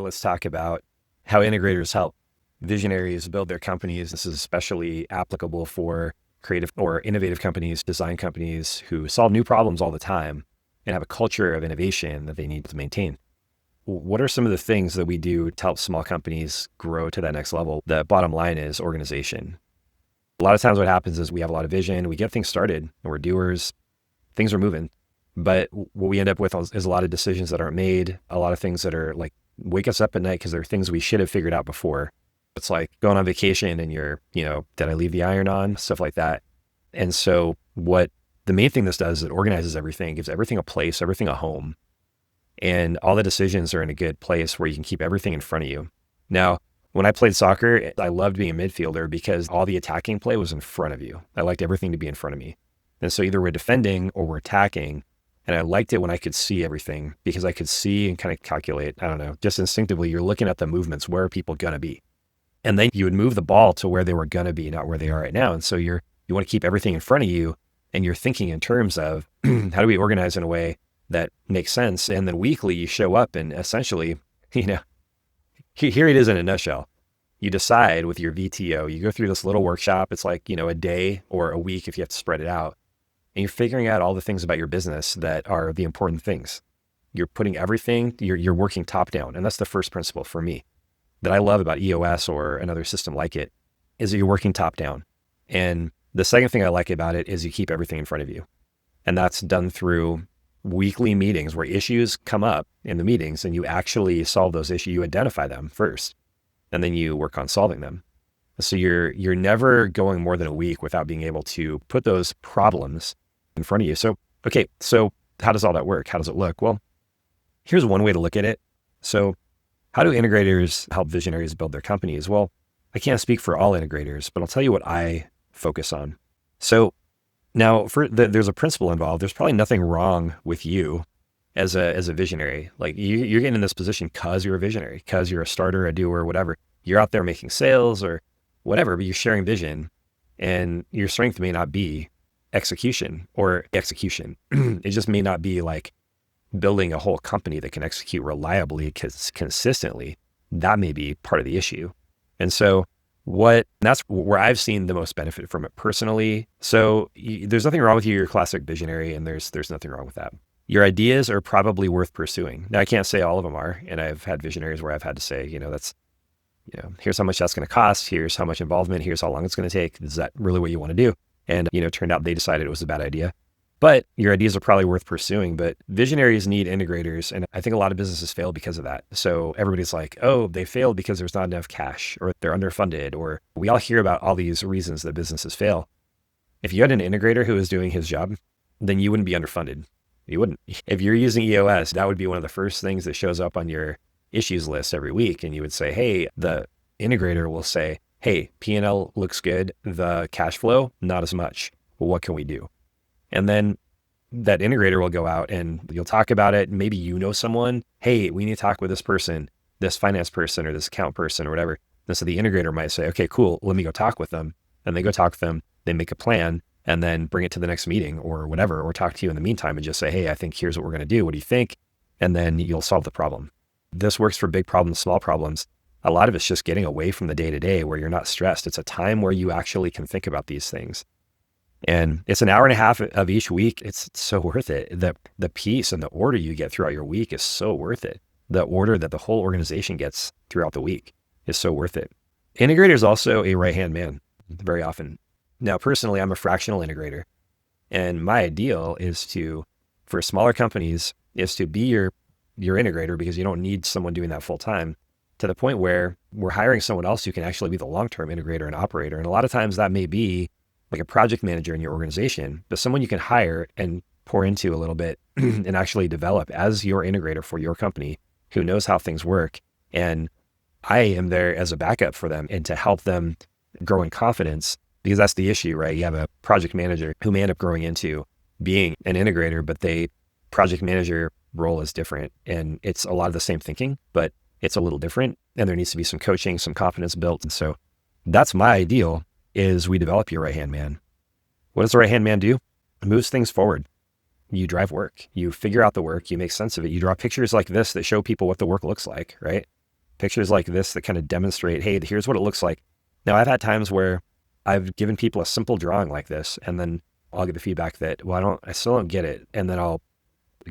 Let's talk about how integrators help visionaries build their companies. This is especially applicable for creative or innovative companies, design companies who solve new problems all the time and have a culture of innovation that they need to maintain. What are some of the things that we do to help small companies grow to that next level? The bottom line is organization. A lot of times what happens is we have a lot of vision, we get things started and we're doers, things are moving. But what we end up with is a lot of decisions that aren't made, a lot of things that are like wake us up at night because they're things we should have figured out before. It's like going on vacation and did I leave the iron on? Stuff like that. And so what the main thing this does is it organizes everything, gives everything a place, everything a home. And all the decisions are in a good place where you can keep everything in front of you. Now, when I played soccer, I loved being a midfielder because all the attacking play was in front of you. I liked everything to be in front of me. And so either we're defending or we're attacking. And I liked it when I could see everything because I could see and kind of calculate, I don't know, just instinctively, you're looking at the movements. Where are people going to be? And then you would move the ball to where they were going to be, not where they are right now. And so you want to keep everything in front of you and you're thinking in terms of how do we organize in a way that makes sense? And then weekly you show up and essentially, here it is in a nutshell. You decide with your VTO, you go through this little workshop. It's like, a day or a week if you have to spread it out. And you're figuring out all the things about your business that are the important things. You're putting everything, you're working top down. And that's the first principle for me that I love about EOS or another system like it, is that you're working top down. And the second thing I like about it is you keep everything in front of you. And that's done through weekly meetings where issues come up in the meetings and you actually solve those issues. You identify them first, and then you work on solving them. So you're never going more than a week without being able to put those problems in front of you. So how does all that work? How does it look? Well, here's one way to look at it. So how do integrators help visionaries build their companies? Well, I can't speak for all integrators, but I'll tell you what I focus on. So now there's a principle involved. There's probably nothing wrong with you as a visionary. Like you're getting in this position because you're a visionary, because you're a starter, a doer, whatever. You're out there making sales or whatever, but you're sharing vision, and your strength may not be execution. It just may not be like building a whole company that can execute reliably consistently. That may be part of the issue. And so that's where I've seen the most benefit from it personally. So there's nothing wrong with you. You're a classic visionary, and there's nothing wrong with that. Your ideas are probably worth pursuing. Now, I can't say all of them are, and I've had visionaries where I've had to say, here's how much that's going to cost. Here's how much involvement. Here's how long it's going to take. Is that really what you want to do? And, it turned out they decided it was a bad idea. But your ideas are probably worth pursuing. But visionaries need integrators. And I think a lot of businesses fail because of that. So everybody's like, oh, they failed because there's not enough cash, or they're underfunded, or we all hear about all these reasons that businesses fail. If you had an integrator who was doing his job, then you wouldn't be underfunded. You wouldn't. If you're using EOS, that would be one of the first things that shows up on your issues list every week. And you would say, hey, the integrator will say, hey, P&L looks good. The cash flow, not as much. Well, what can we do? And then that integrator will go out and you'll talk about it. Maybe you know someone, hey, we need to talk with this person, this finance person or this account person or whatever. And so the integrator might say, okay, cool, let me go talk with them. And they go talk with them, they make a plan, and then bring it to the next meeting or whatever, or talk to you in the meantime and just say, hey, I think here's what we're going to do. What do you think? And then you'll solve the problem. This works for big problems, small problems. A lot of it's just getting away from the day-to-day where you're not stressed. It's a time where you actually can think about these things. And it's an hour and a half of each week. It's so worth it. The peace and the order you get throughout your week is so worth it. The order that the whole organization gets throughout the week is so worth it. Integrator is also a right-hand man very often. Now, personally, I'm a fractional integrator. And my ideal for smaller companies, is to be your integrator, because you don't need someone doing that full time, to the point where we're hiring someone else who can actually be the long-term integrator and operator. And a lot of times that may be like a project manager in your organization, but someone you can hire and pour into a little bit and actually develop as your integrator for your company, who knows how things work. And I am there as a backup for them and to help them grow in confidence, because that's the issue, right? You have a project manager who may end up growing into being an integrator, but project manager role is different. And it's a lot of the same thinking, but it's a little different. And there needs to be some coaching, some confidence built. And so that's my ideal, is we develop your right-hand man. What does the right-hand man do? It moves things forward. You drive work. You figure out the work. You make sense of it. You draw pictures like this that show people what the work looks like, right? pictures like this that kind of demonstrate, hey, here's what it looks like. Now, I've had times where I've given people a simple drawing like this, and then I'll get the feedback that, well, I still don't get it. And then I'll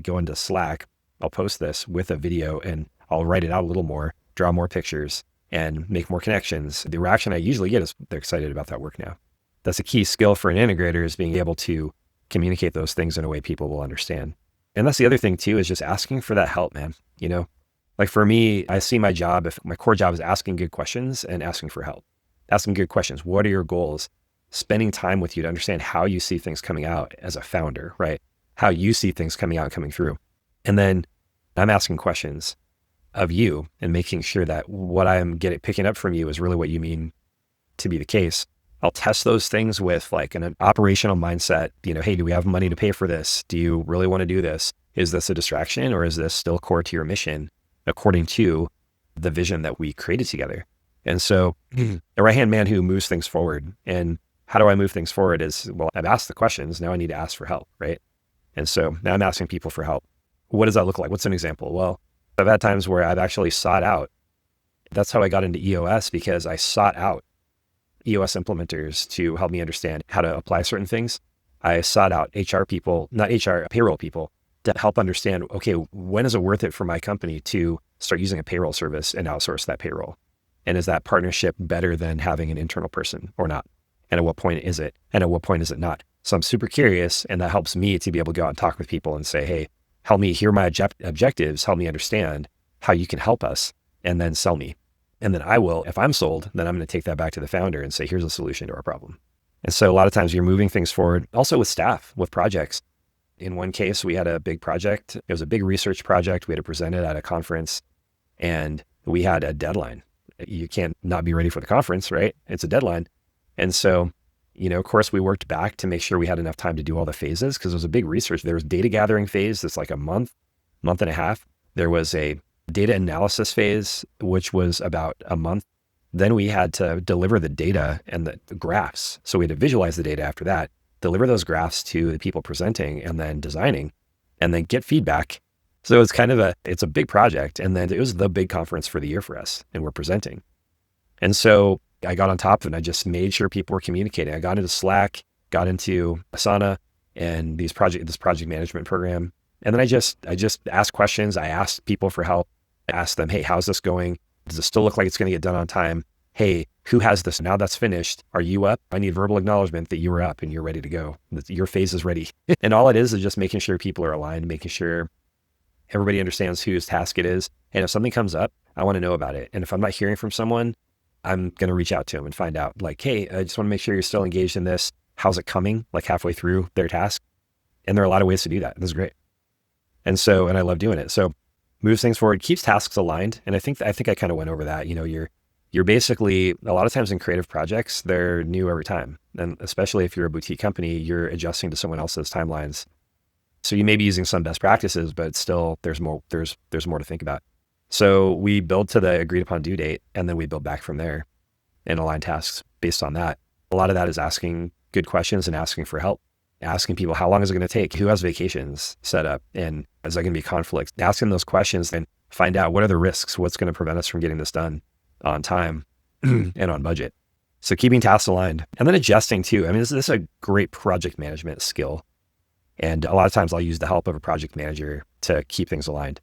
go into Slack, I'll post this with a video, and I'll write it out a little more, draw more pictures, and make more connections. The reaction I usually get is they're excited about that work now. That's a key skill for an integrator, is being able to communicate those things in a way people will understand. And that's the other thing too, is just asking for that help, man. Like for me, I see my job, if my core job is asking good questions and asking for help. Asking good questions. What are your goals? Spending time with you to understand how you see things coming out as a founder, right? How you see things coming out, coming through. And then I'm asking questions of you and making sure that what I'm picking up from you is really what you mean to be the case. I'll test those things with like an operational mindset. Hey, do we have money to pay for this? Do you really want to do this? Is this a distraction, or is this still core to your mission according to the vision that we created together? And so the right-hand man who moves things forward. And how do I move things forward is, well, I've asked the questions. Now I need to ask for help, right? And so now I'm asking people for help. What does that look like? What's an example? Well, I've had times where I've actually sought out. That's how I got into EOS, because I sought out EOS implementers to help me understand how to apply certain things. I sought out HR people, not HR, payroll people, to help understand, okay, when is it worth it for my company to start using a payroll service and outsource that payroll? And is that partnership better than having an internal person or not? And at what point is it? And at what point is it not? So I'm super curious, and that helps me to be able to go out and talk with people and say, hey, help me hear my objectives, help me understand how you can help us, and then sell me. And then I will, if I'm sold, then I'm going to take that back to the founder and say, here's a solution to our problem. And so a lot of times you're moving things forward, also with staff, with projects. In one case, we had a big project. It was a big research project. We had to present it at a conference, and we had a deadline. You can't not be ready for the conference, right? It's a deadline. And so, of course, we worked back to make sure we had enough time to do all the phases, because it was a big research. There was data gathering phase that's like a month and a half. There was a data analysis phase, which was about a month. Then we had to deliver the data and the graphs. So we had to visualize the data after that, deliver those graphs to the people presenting and then designing, and then get feedback. So it's it's a big project. And then it was the big conference for the year for us, and we're presenting. And so I got on top of it, and I just made sure people were communicating. I got into Slack, got into Asana and this project management program. And then I just asked questions. I asked people for help. I asked them, hey, how's this going? Does it still look like it's going to get done on time? Hey, who has this? Now that's finished. Are you up? I need verbal acknowledgement that you were up and you're ready to go. That your phase is ready. And all it is just making sure people are aligned, making sure everybody understands whose task it is. And if something comes up, I want to know about it. And if I'm not hearing from someone, I'm going to reach out to them and find out, like, hey, I just want to make sure you're still engaged in this. How's it coming? Like halfway through their task. And there are a lot of ways to do that. This is great. And I love doing it. So moves things forward, keeps tasks aligned. And I think I kind of went over that. You're basically, a lot of times in creative projects, they're new every time. And especially if you're a boutique company, you're adjusting to someone else's timelines. So you may be using some best practices, but still there's more to think about. So we build to the agreed upon due date, and then we build back from there and align tasks based on that. A lot of that is asking good questions and asking for help, asking people, how long is it going to take? Who has vacations set up? And is there going to be conflicts? Asking those questions and find out, what are the risks? What's going to prevent us from getting this done on time and on budget? So keeping tasks aligned, and then adjusting too. I mean, this is a great project management skill. And a lot of times I'll use the help of a project manager to keep things aligned.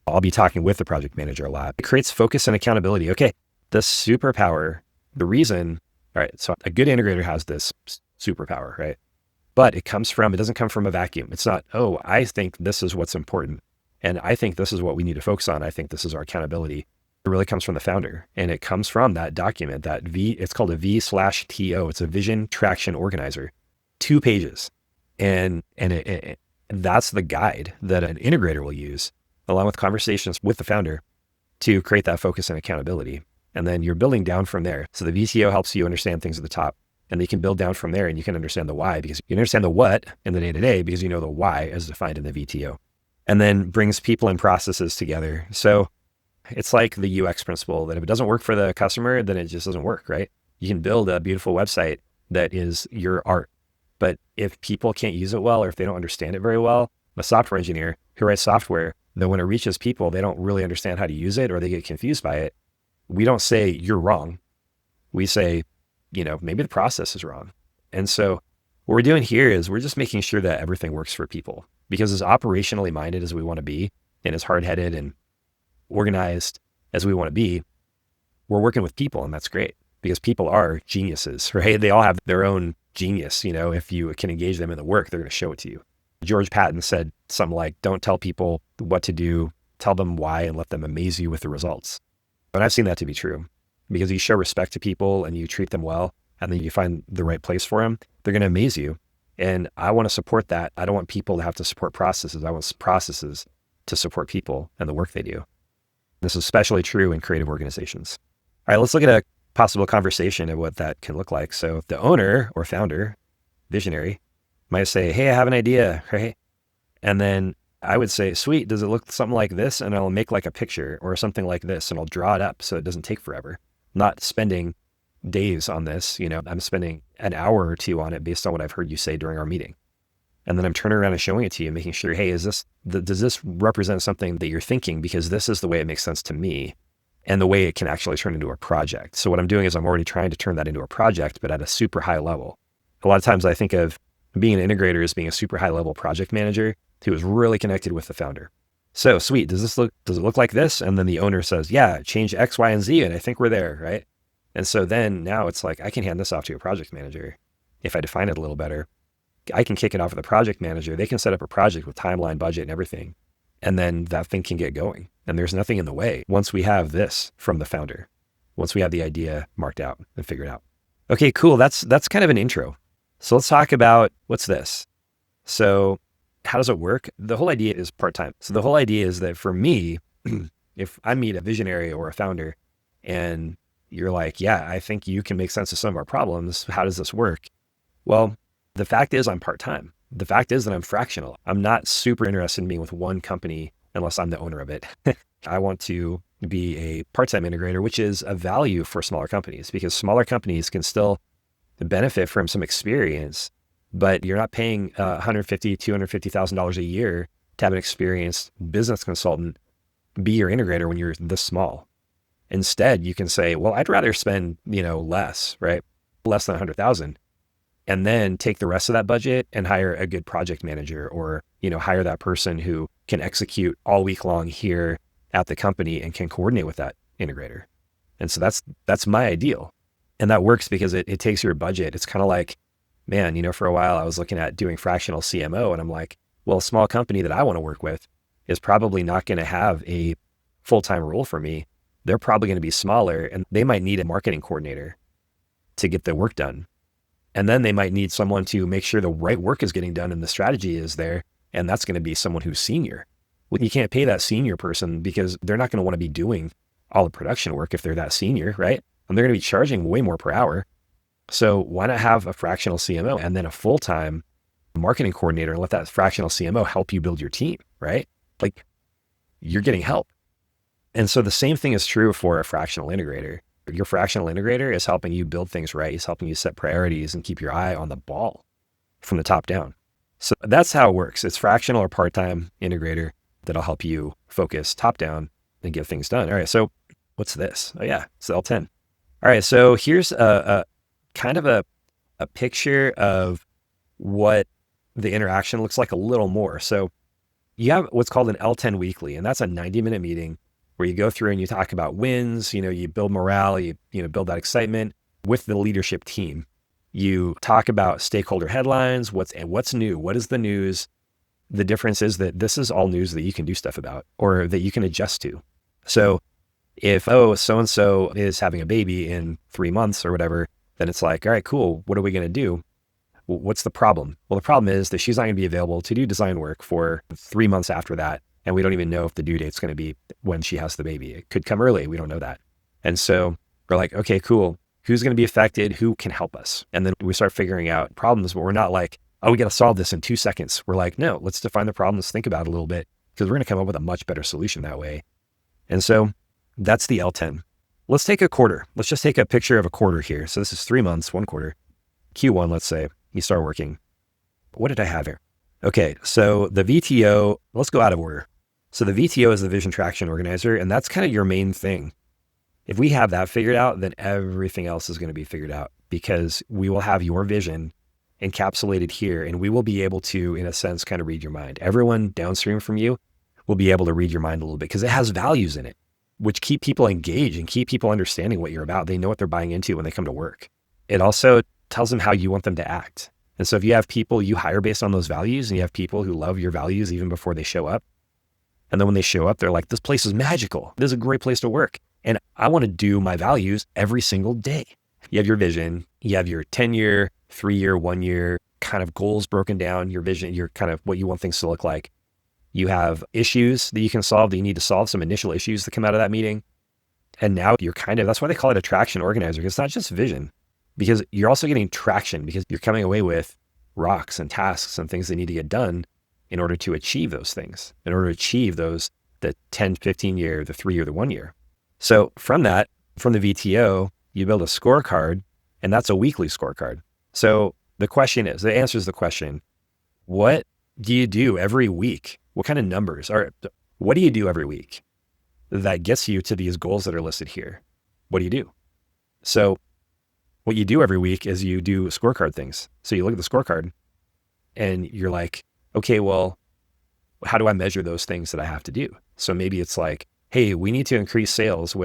I'll be talking with the project manager a lot. It creates focus and accountability. Okay, the superpower, the reason, all right, so a good integrator has this superpower, right? But it doesn't come from a vacuum. It's not, oh, I think this is what's important, and I think this is what we need to focus on. I think this is our accountability. It really comes from the founder, and it comes from that document, that it's called a V/TO. It's a vision traction organizer, 2 pages. And that's the guide that an integrator will use, along with conversations with the founder, to create that focus and accountability. And then you're building down from there. So the VTO helps you understand things at the top, and you can build down from there, and you can understand the why, because you understand the what in the day-to-day because you know the why as defined in the VTO. And then brings people and processes together. So it's like the UX principle that if it doesn't work for the customer, then it just doesn't work, right? You can build a beautiful website that is your art, but if people can't use it well, or if they don't understand it very well, a software engineer who writes software, then when it reaches people, they don't really understand how to use it, or they get confused by it. we don't say you're wrong. We say, maybe the process is wrong. And so what we're doing here is we're just making sure that everything works for people, because as operationally minded as we want to be, and as hard-headed and organized as we want to be, we're working with people, and that's great because people are geniuses, right? They all have their own genius. If you can engage them in the work, they're going to show it to you. George Patton said something like, don't tell people what to do, tell them why, and let them amaze you with the results. And I've seen that to be true, because you show respect to people and you treat them well, and then you find the right place for them, they're going to amaze you. And I want to support that. I don't want people to have to support processes. I want processes to support people and the work they do. This is especially true in creative organizations. All right, let's look at a possible conversation of what that can look like. So the owner or founder, visionary, might say, hey, I have an idea, right? And then I would say, sweet, does it look something like this? And I'll make like a picture or something like this, and I'll draw it up so it doesn't take forever. I'm not spending days on this, I'm spending an hour or two on it based on what I've heard you say during our meeting. And then I'm turning around and showing it to you, making sure, hey, does this represent something that you're thinking? Because this is the way it makes sense to me and the way it can actually turn into a project. So what I'm doing is I'm already trying to turn that into a project, but at a super high level. A lot of times I think of being an integrator as being a super high level project manager who is really connected with the founder. So sweet, does it look like this? And then the owner says, yeah, change X, Y, and Z, and I think we're there, right? And so then now it's like, I can hand this off to a project manager. If I define it a little better, I can kick it off with a project manager. They can set up a project with timeline, budget, and everything. And then that thing can get going. And there's nothing in the way once we have this from the founder, once we have the idea marked out and figured out. Okay, cool. That's kind of an intro. So let's talk about what's this. So how does it work? The whole idea is part-time. So the whole idea is that for me, if I meet a visionary or a founder and you're like, yeah, I think you can make sense of some of our problems. How does this work? Well, the fact is I'm part-time. The fact is that I'm fractional. I'm not super interested in being with one company unless I'm the owner of it. I want to be a part-time integrator, which is a value for smaller companies, because smaller companies can still benefit from some experience, but you're not paying $150,000, $250,000 a year to have an experienced business consultant be your integrator when you're this small. Instead, you can say, well, I'd rather spend, less, right? Less than 100,000, and then take the rest of that budget and hire a good project manager, or, hire that person who can execute all week long here at the company and can coordinate with that integrator. And so that's my ideal. And that works because it takes your budget. It's kind of like, man, for a while I was looking at doing fractional CMO, and I'm like, well, a small company that I want to work with is probably not going to have a full-time role for me. They're probably going to be smaller, and they might need a marketing coordinator to get the work done. And then they might need someone to make sure the right work is getting done and the strategy is there. And that's going to be someone who's senior. Well, you can't pay that senior person because they're not going to want to be doing all the production work if they're that senior, right? And they're going to be charging way more per hour. So why not have a fractional CMO and then a full-time marketing coordinator and let that fractional CMO help you build your team, right? Like, you're getting help. And so the same thing is true for a fractional integrator. Your fractional integrator is helping you build things right. He's helping you set priorities and keep your eye on the ball from the top down. So that's how it works. It's fractional or part-time integrator that'll help you focus top down and get things done. All right, so what's this? Oh yeah, it's the L10. All right, so here's a kind of a picture of what the interaction looks like a little more. So you have what's called an L10 weekly, and that's a 90-minute meeting where you go through and you talk about wins, you build morale, you build that excitement with the leadership team. You talk about stakeholder headlines, what's new, what is the news. The difference is that this is all news that you can do stuff about or that you can adjust to. So if, so-and-so is having a baby in 3 months or whatever, then it's like, all right, cool. What are we going to do? What's the problem? Well, the problem is that she's not going to be available to do design work for 3 months after that. And we don't even know if the due date's going to be when she has the baby. It could come early. We don't know that. And so we're like, okay, cool. Who's going to be affected? Who can help us? And then we start figuring out problems, but we're not like, oh, we got to solve this in 2 seconds. We're like, no, let's define the problem. Let's think about it a little bit because we're going to come up with a much better solution that way. And so that's the L10. Let's take a quarter. Let's just take a picture of a quarter here. So this is 3 months, 1 quarter. Q1, let's say you start working. What did I have here? Okay, so the VTO, let's go out of order. So the VTO is the Vision Traction Organizer, and that's kind of your main thing. If we have that figured out, then everything else is going to be figured out, because we will have your vision encapsulated here, and we will be able to, in a sense, kind of read your mind. Everyone downstream from you will be able to read your mind a little bit because it has values in it, which keep people engaged and keep people understanding what you're about. They know what they're buying into when they come to work. It also tells them how you want them to act. And so if you have people you hire based on those values, and you have people who love your values even before they show up, and then when they show up, they're like, this place is magical. This is a great place to work. And I want to do my values every single day. You have your vision, you have your 10-year, 3-year, 1-year kind of goals broken down, your vision, your kind of what you want things to look like. You have issues that you can solve, that you need to solve, some initial issues that come out of that meeting. And now you're that's why they call it a traction organizer. It's not just vision, because you're also getting traction, because you're coming away with rocks and tasks and things that need to get done in order to achieve those things, in order to achieve those, the 10, 15 year, the 3 year, the 1 year. So from that, from the VTO, you build a scorecard, and that's a weekly scorecard. So the question is, it answers the question, what do you do every week? What kind of numbers what do you do every week that gets you to these goals that are listed here? What do you do? So what you do every week is you do scorecard things. So you look at the scorecard and you're like, okay, well, how do I measure those things that I have to do? So maybe it's like, hey, we need to increase sales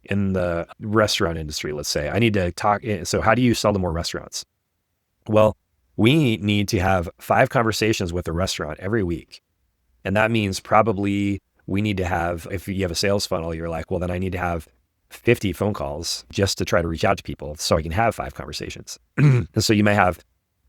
in the restaurant industry, let's say. I need to talk. So how do you sell to more restaurants? Well, we need to have 5 conversations with a restaurant every week. And that means probably we need to have, if you have a sales funnel, you're like, well, then I need to have 50 phone calls just to try to reach out to people so I can have 5 conversations. And so you may have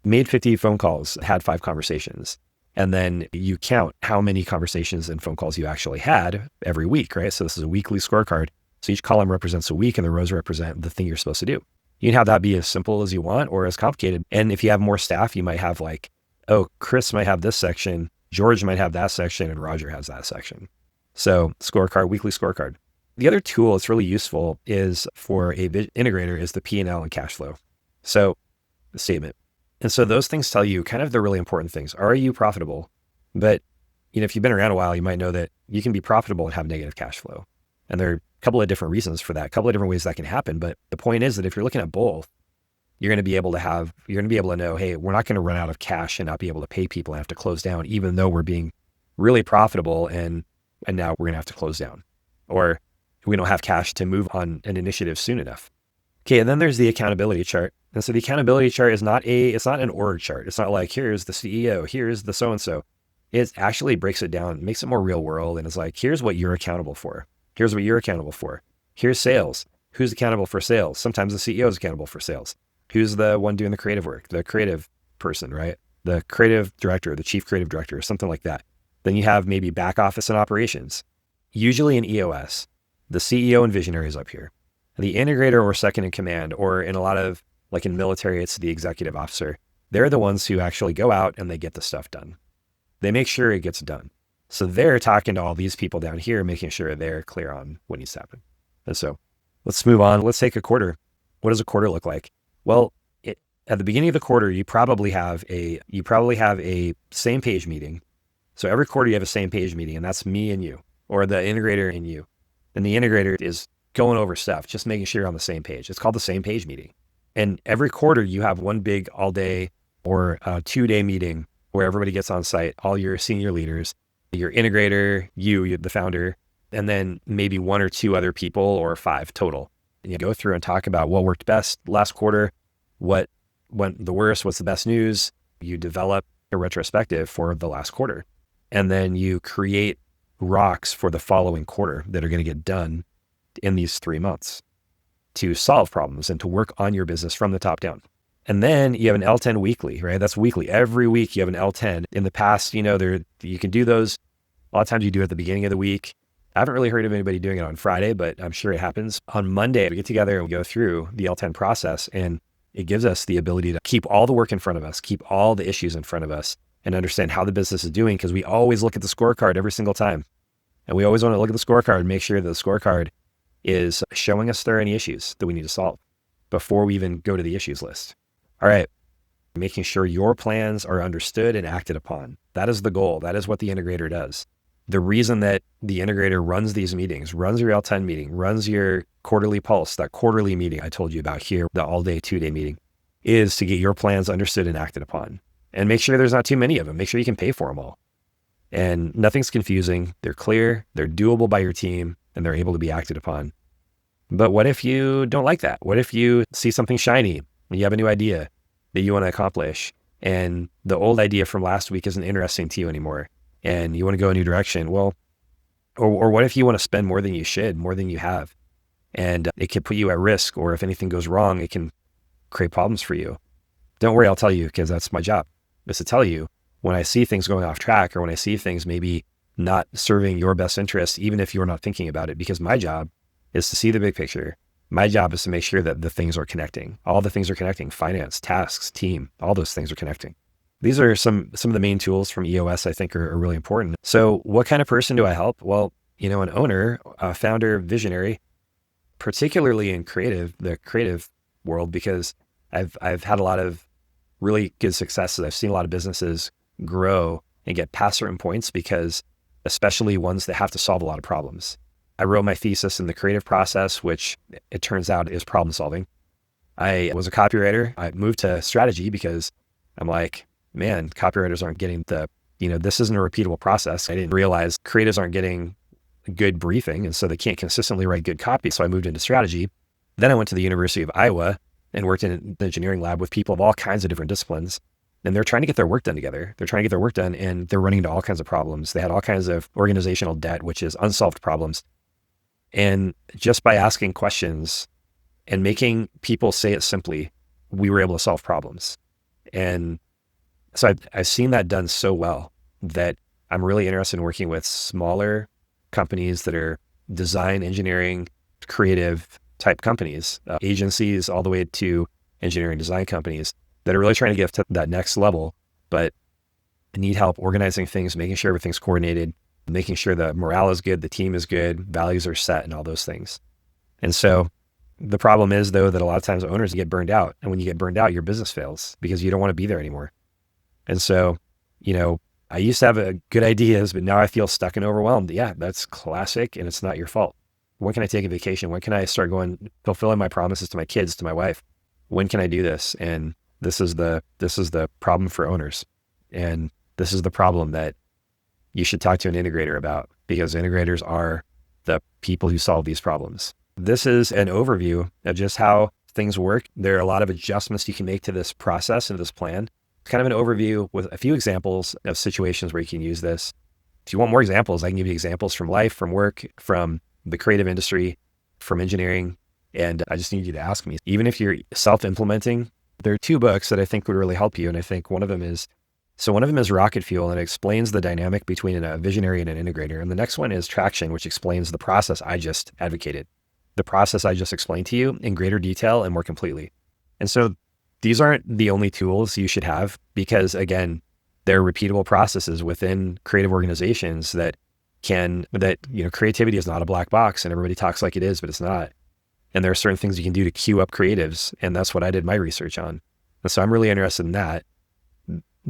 made 50 phone calls, had 5 conversations, and then you count how many conversations and phone calls you actually had every week, right? So this is a weekly scorecard. So each column represents a week and the rows represent the thing you're supposed to do. You can have that be as simple as you want or as complicated. And if you have more staff, you might have like, oh, Chris might have this section, George might have that section, and Roger has that section. So scorecard, weekly scorecard. The other tool that's really useful is for a integrator is the P&L and cash flow. So the statement. And so those things tell you kind of the really important things. Are you profitable? But if you've been around a while, you might know that you can be profitable and have negative cash flow. And there are a couple of different reasons for that, a couple of different ways that can happen. But the point is that if you're looking at both, you're going to be able to know, hey, we're not going to run out of cash and not be able to pay people and have to close down, even though we're being really profitable and now we're going to have to close down, or we don't have cash to move on an initiative soon enough. Okay. And then there's the accountability chart. And so the accountability chart is it's not an org chart. It's not like, here's the CEO, here's the so-and-so. It actually breaks it down, makes it more real world. And it's like, here's what you're accountable for. Here's what you're accountable for. Here's sales. Who's accountable for sales? Sometimes the CEO is accountable for sales. Who's the one doing the creative work? The creative person, right? The creative director, the chief creative director, something like that. Then you have maybe back office and operations. Usually in EOS, the CEO and visionary is up here. The integrator or second in command, or in a lot of, like in military, it's the executive officer. They're the ones who actually go out and they get the stuff done. They make sure it gets done. So they're talking to all these people down here, making sure they're clear on what needs to happen. And so let's move on. Let's take a quarter. What does a quarter look like? Well, at the beginning of the quarter, you probably have a same page meeting. So every quarter you have a same page meeting, and that's me and you, or the integrator and you. And the integrator is going over stuff, just making sure you're on the same page. It's called the same page meeting. And every quarter you have one big all day or 2-day meeting where everybody gets on site, all your senior leaders, your integrator, you're the founder, and then maybe 1 or 2 other people or 5 total. And you go through and talk about what worked best last quarter, what went the worst, what's the best news. You develop a retrospective for the last quarter. And then you create rocks for the following quarter that are going to get done in these 3 months to solve problems and to work on your business from the top down. And then you have an L10 weekly, right? That's weekly. Every week you have an L10. In the past, you can do those. A lot of times you do it at the beginning of the week. I haven't really heard of anybody doing it on Friday, but I'm sure it happens. On Monday, we get together and we go through the L10 process, and it gives us the ability to keep all the work in front of us, keep all the issues in front of us, and understand how the business is doing, because we always look at the scorecard every single time. And we always want to look at the scorecard and make sure that the scorecard is showing us there are any issues that we need to solve before we even go to the issues list. All right. Making sure your plans are understood and acted upon. That is the goal. That is what the integrator does. The reason that the integrator runs these meetings, runs your L10 meeting, runs your quarterly pulse, that quarterly meeting I told you about here, the all-day, 2-day meeting, is to get your plans understood and acted upon. And make sure there's not too many of them. Make sure you can pay for them all. And nothing's confusing. They're clear, they're doable by your team, and they're able to be acted upon. But what if you don't like that? What if you see something shiny and you have a new idea that you want to accomplish, and the old idea from last week isn't interesting to you anymore, and you want to go a new direction? Well, or what if you want to spend more than you should, more than you have, and it could put you at risk, or if anything goes wrong, it can create problems for you? Don't worry, I'll tell you, because that's my job, is to tell you when I see things going off track, or when I see things maybe not serving your best interest, even if you're not thinking about it, because my job is to see the big picture. My job is to make sure that the things are connecting. All the things are connecting: finance, tasks, team, all those things are connecting. These are some of the main tools from EOS I think are really important. So what kind of person do I help? Well, an owner, a founder, visionary, particularly in the creative world, because I've had a lot of really good successes. I've seen a lot of businesses grow and get past certain points, because especially ones that have to solve a lot of problems. I wrote my thesis in the creative process, which it turns out is problem solving. I was a copywriter. I moved to strategy because I'm like, man, copywriters aren't getting this isn't a repeatable process. I didn't realize creatives aren't getting good briefing, and so they can't consistently write good copy. So I moved into strategy. Then I went to the University of Iowa and worked in the engineering lab with people of all kinds of different disciplines. And they're trying to get their work done together. They're trying to get their work done, and they're running into all kinds of problems. They had all kinds of organizational debt, which is unsolved problems. And just by asking questions and making people say it simply, we were able to solve problems. And so I've seen that done so well that I'm really interested in working with smaller companies that are design, engineering, creative type companies, agencies, all the way to engineering design companies that are really trying to get to that next level, but need help organizing things, making sure everything's coordinated, making sure the morale is good, the team is good, values are set, and all those things. And so the problem is, though, that a lot of times owners get burned out. And when you get burned out, your business fails because you don't want to be there anymore. And so, I used to have good ideas, but now I feel stuck and overwhelmed. Yeah, that's classic, and it's not your fault. When can I take a vacation? When can I start fulfilling my promises to my kids, to my wife? When can I do this? And this is the problem for owners. And this is the problem that you should talk to an integrator about, because integrators are the people who solve these problems. This is an overview of just how things work. There are a lot of adjustments you can make to this process and this plan. It's kind of an overview with a few examples of situations where you can use this. If you want more examples, I can give you examples from life, from work, from the creative industry, from engineering. And I just need you to ask me. Even if you're self-implementing, there are 2 books that I think would really help you. And I think one of them is Rocket Fuel, and it explains the dynamic between a visionary and an integrator. And the next one is Traction, which explains the process I just advocated, the process I just explained to you in greater detail and more completely. And so these aren't the only tools you should have, because again, they're repeatable processes within creative organizations that creativity is not a black box, and everybody talks like it is, but it's not. And there are certain things you can do to queue up creatives. And that's what I did my research on. And so I'm really interested in that.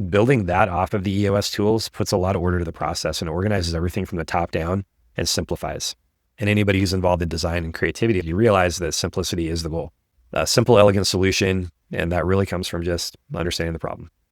Building that off of the EOS tools puts a lot of order to the process and organizes everything from the top down and simplifies. And anybody who's involved in design and creativity, you realize that simplicity is the goal. A simple, elegant solution. And that really comes from just understanding the problem.